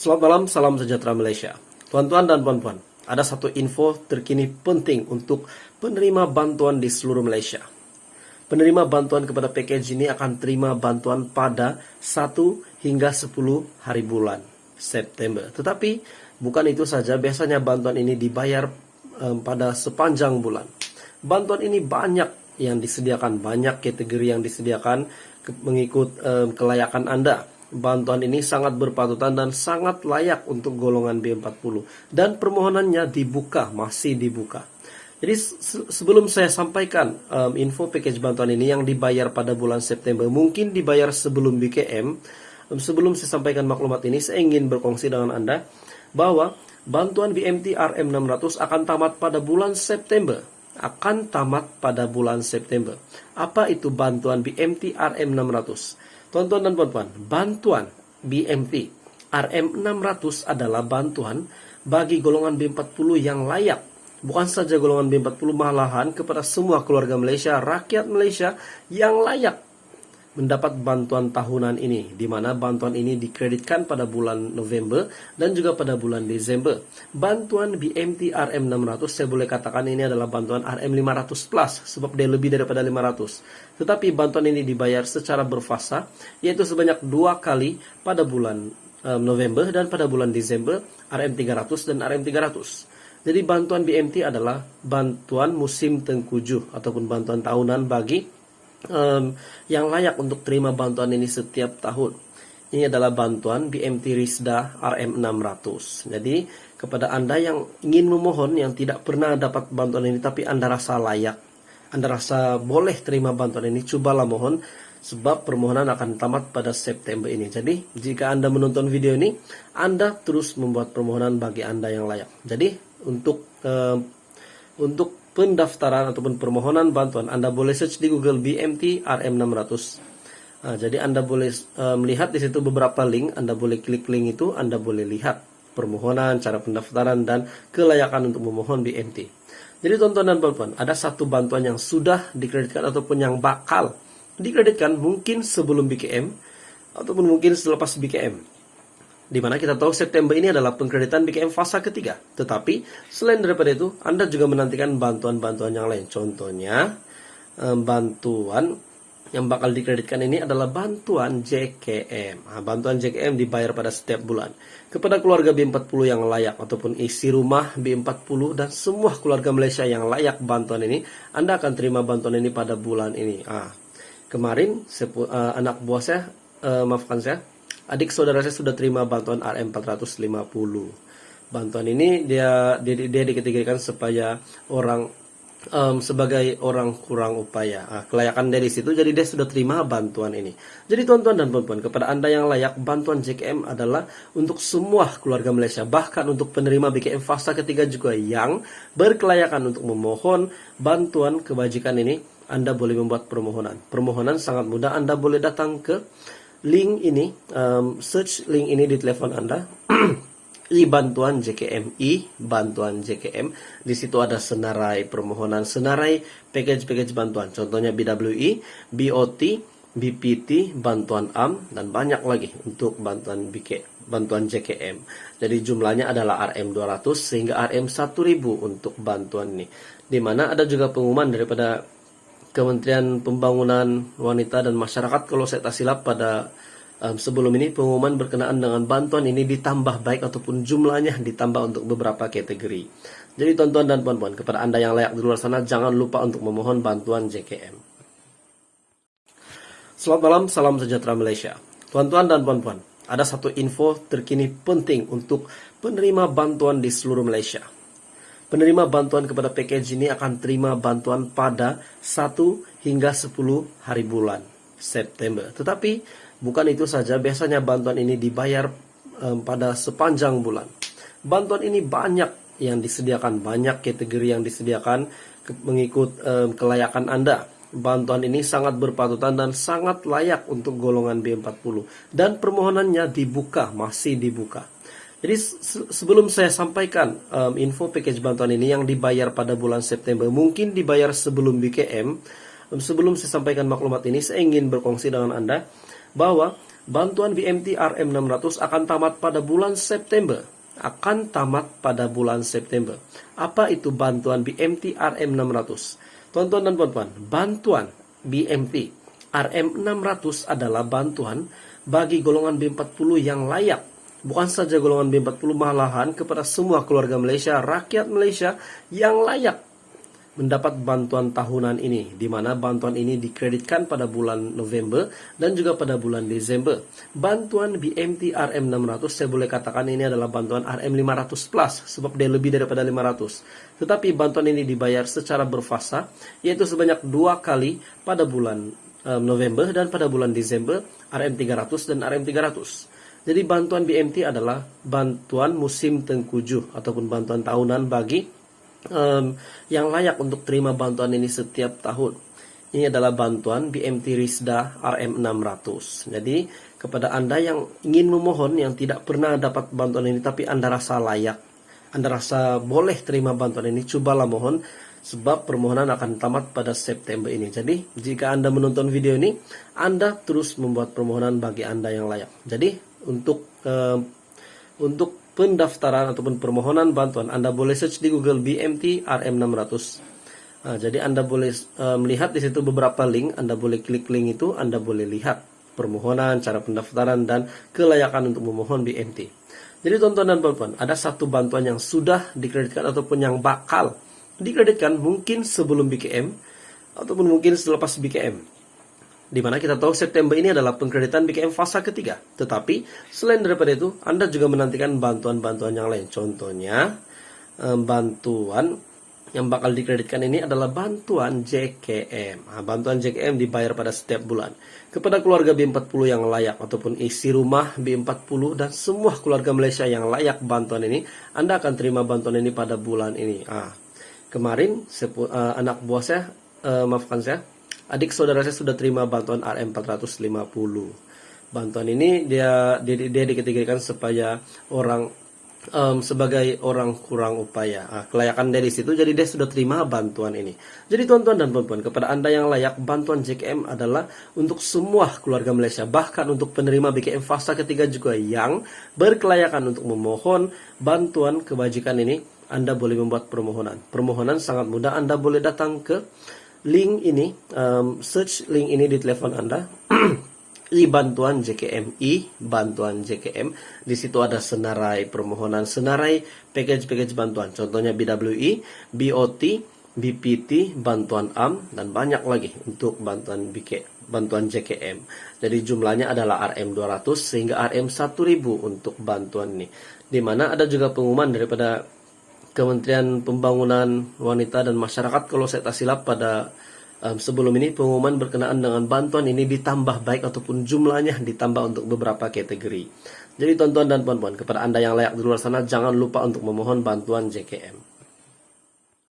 Selamat malam, salam sejahtera Malaysia. Tuan-tuan dan puan-puan, ada satu info terkini penting untuk penerima bantuan di seluruh Malaysia. Penerima bantuan kepada package ini akan terima bantuan pada 1 hingga 10 hari bulan September. Tetapi bukan itu saja, biasanya bantuan ini dibayar pada sepanjang bulan. Bantuan ini banyak yang disediakan, banyak kategori yang disediakan mengikut kelayakan Anda. Bantuan ini sangat berpatutan dan sangat layak untuk golongan B40. Dan permohonannya dibuka, masih dibuka. Jadi sebelum saya sampaikan info package bantuan ini yang dibayar pada bulan September, mungkin dibayar sebelum BKM. Sebelum saya sampaikan maklumat ini, saya ingin berkongsi dengan Anda bahwa bantuan BMT RM600 akan tamat pada bulan September. Akan tamat pada bulan September. Apa itu bantuan BMT RM600? Tuan-tuan dan puan-puan, bantuan BMT RM600 adalah bantuan bagi golongan B40 yang layak. Bukan saja golongan B40, malahan kepada semua keluarga Malaysia, rakyat Malaysia yang layak mendapat bantuan tahunan ini, di mana bantuan ini dikreditkan pada bulan November dan juga pada bulan Desember. Bantuan BMT RM600, saya boleh katakan ini adalah bantuan RM500 plus, sebab dia lebih daripada 500. Tetapi bantuan ini dibayar secara berfasa, yaitu sebanyak 2 kali pada bulan November dan pada bulan Desember, RM300 dan RM300. Jadi bantuan BMT adalah bantuan musim tengkujuh ataupun bantuan tahunan bagi yang layak untuk terima bantuan ini setiap tahun. Ini adalah bantuan BMT Risda RM600. Jadi kepada Anda yang ingin memohon, yang tidak pernah dapat bantuan ini tapi Anda rasa layak, Anda rasa boleh terima bantuan ini, cobalah mohon, sebab permohonan akan tamat pada September ini. Jadi jika Anda menonton video ini, Anda terus membuat permohonan bagi Anda yang layak. Jadi untuk pendaftaran ataupun permohonan bantuan, Anda boleh search di Google BMT RM600. Jadi Anda boleh melihat di situ beberapa link. Anda boleh klik link itu, Anda boleh lihat permohonan, cara pendaftaran, dan kelayakan untuk memohon BMT. Jadi tuan-tuan dan puan-puan, ada satu bantuan yang sudah dikreditkan ataupun yang bakal dikreditkan mungkin sebelum BKM ataupun mungkin selepas BKM. Di mana kita tahu September ini adalah pengkreditan BKM fasa ketiga. Tetapi selain daripada itu, Anda juga menantikan bantuan-bantuan yang lain. Contohnya, bantuan yang bakal dikreditkan ini adalah bantuan JKM. Bantuan JKM dibayar pada setiap bulan. Kepada keluarga B40 yang layak ataupun isi rumah B40 dan semua keluarga Malaysia yang layak bantuan ini, Anda akan terima bantuan ini pada bulan ini. Kemarin anak buah saya, maafkan saya, adik saudara saya sudah terima bantuan RM450. Bantuan ini dia dikategorikan supaya sebagai orang kurang upaya. Kelayakan dari situ, jadi dia sudah terima bantuan ini. Jadi tuan-tuan dan puan-puan, kepada Anda yang layak, bantuan JKM adalah untuk semua keluarga Malaysia. Bahkan untuk penerima BKM fasa ketiga juga yang berkelayakan untuk memohon bantuan kebajikan ini, Anda boleh membuat permohonan. Permohonan sangat mudah. Anda boleh datang ke link ini, search link ini di telepon Anda, bantuan JKM, bantuan JKM. Di situ ada senarai permohonan, senarai package bantuan. Contohnya BWI, BOT, BPT, bantuan AM, dan banyak lagi untuk bantuan JKM. Jadi jumlahnya adalah RM200 sehingga RM1000 untuk bantuan ini. Di mana ada juga pengumuman daripada Kementerian Pembangunan Wanita dan Masyarakat, kalau saya tak silap pada sebelum ini, pengumuman berkenaan dengan bantuan ini ditambah baik ataupun jumlahnya ditambah untuk beberapa kategori. Jadi tuan-tuan dan puan-puan, kepada Anda yang layak di luar sana, jangan lupa untuk memohon bantuan JKM. Selamat malam, salam sejahtera Malaysia. Tuan-tuan dan puan-puan, ada satu info terkini penting untuk penerima bantuan di seluruh Malaysia. Penerima bantuan kepada package ini akan terima bantuan pada 1 hingga 10 hari bulan September. Tetapi bukan itu saja, biasanya bantuan ini dibayar pada sepanjang bulan. Bantuan ini banyak yang disediakan, banyak kategori yang disediakan mengikut kelayakan Anda. Bantuan ini sangat berpatutan dan sangat layak untuk golongan B40. Dan permohonannya dibuka, masih dibuka. Jadi sebelum saya sampaikan info package bantuan ini yang dibayar pada bulan September, mungkin dibayar sebelum BKM. Sebelum saya sampaikan maklumat ini, saya ingin berkongsi dengan Anda bahwa bantuan BMT RM600 akan tamat pada bulan September. Apa itu bantuan BMT RM600? Tuan-tuan dan puan-puan, bantuan BMT RM600 adalah bantuan bagi golongan B40 yang layak. Bukan saja golongan B40, malahan kepada semua keluarga Malaysia, rakyat Malaysia yang layak mendapat bantuan tahunan ini, di mana bantuan ini dikreditkan pada bulan November dan juga pada bulan Desember. Bantuan BMT RM600 saya boleh katakan ini adalah bantuan RM500 plus, sebab dia lebih daripada 500. Tetapi bantuan ini dibayar secara berfasa, yaitu sebanyak 2 kali pada bulan November dan pada bulan Desember, RM300 dan RM300. Jadi bantuan BMT adalah bantuan musim tengkujuh ataupun bantuan tahunan bagi yang layak untuk terima bantuan ini setiap tahun. Ini adalah bantuan BMT Risda RM600. Jadi kepada Anda yang ingin memohon, yang tidak pernah dapat bantuan ini tapi Anda rasa layak, Anda rasa boleh terima bantuan ini, cobalah mohon, sebab permohonan akan tamat pada September ini. Jadi jika Anda menonton video ini, Anda terus membuat permohonan bagi Anda yang layak. Jadi untuk pendaftaran ataupun permohonan bantuan, Anda boleh search di Google BMT RM600. Jadi Anda boleh melihat di situ beberapa link, Anda boleh klik link itu, Anda boleh lihat permohonan, cara pendaftaran, dan kelayakan untuk memohon BMT. Jadi tuan-tuan dan puan-puan, ada satu bantuan yang sudah dikreditkan ataupun yang bakal dikreditkan mungkin sebelum BKM ataupun mungkin selepas BKM. Di mana kita tahu September ini adalah pengkreditan BKM fase ketiga. Tetapi selain daripada itu, Anda juga menantikan bantuan-bantuan yang lain. Contohnya, bantuan yang bakal dikreditkan ini adalah bantuan JKM. Bantuan JKM dibayar pada setiap bulan. Kepada keluarga B40 yang layak ataupun isi rumah B40 dan semua keluarga Malaysia yang layak bantuan ini, Anda akan terima bantuan ini pada bulan ini. Kemarin anak buah saya, maafkan saya, adik saudara saya sudah terima bantuan RM450. Bantuan ini dia dikategorikan supaya orang sebagai orang kurang upaya. Kelayakan dari situ, jadi dia sudah terima bantuan ini. Jadi tuan-tuan dan puan-puan, kepada Anda yang layak, bantuan JKM adalah untuk semua keluarga Malaysia, bahkan untuk penerima BKM fase ketiga juga yang berkelayakan untuk memohon bantuan kebajikan ini. Anda boleh membuat permohonan. Permohonan sangat mudah. Anda boleh datang ke link ini, search link ini di telepon Anda. Bantuan JKM, bantuan JKM. Di situ ada senarai permohonan, senarai package bantuan. Contohnya BWI, BOT, BPT, bantuan AM, dan banyak lagi untuk bantuan JKM. Jadi jumlahnya adalah RM200 sehingga RM1000 untuk bantuan ini. Di mana ada juga pengumuman daripada Kementerian Pembangunan Wanita dan Masyarakat, kalau saya tak silap, pada sebelum ini pengumuman berkenaan dengan bantuan ini ditambah baik ataupun jumlahnya ditambah untuk beberapa kategori. Jadi tuan-tuan dan puan-puan, kepada Anda yang layak di luar sana, jangan lupa untuk memohon bantuan JKM.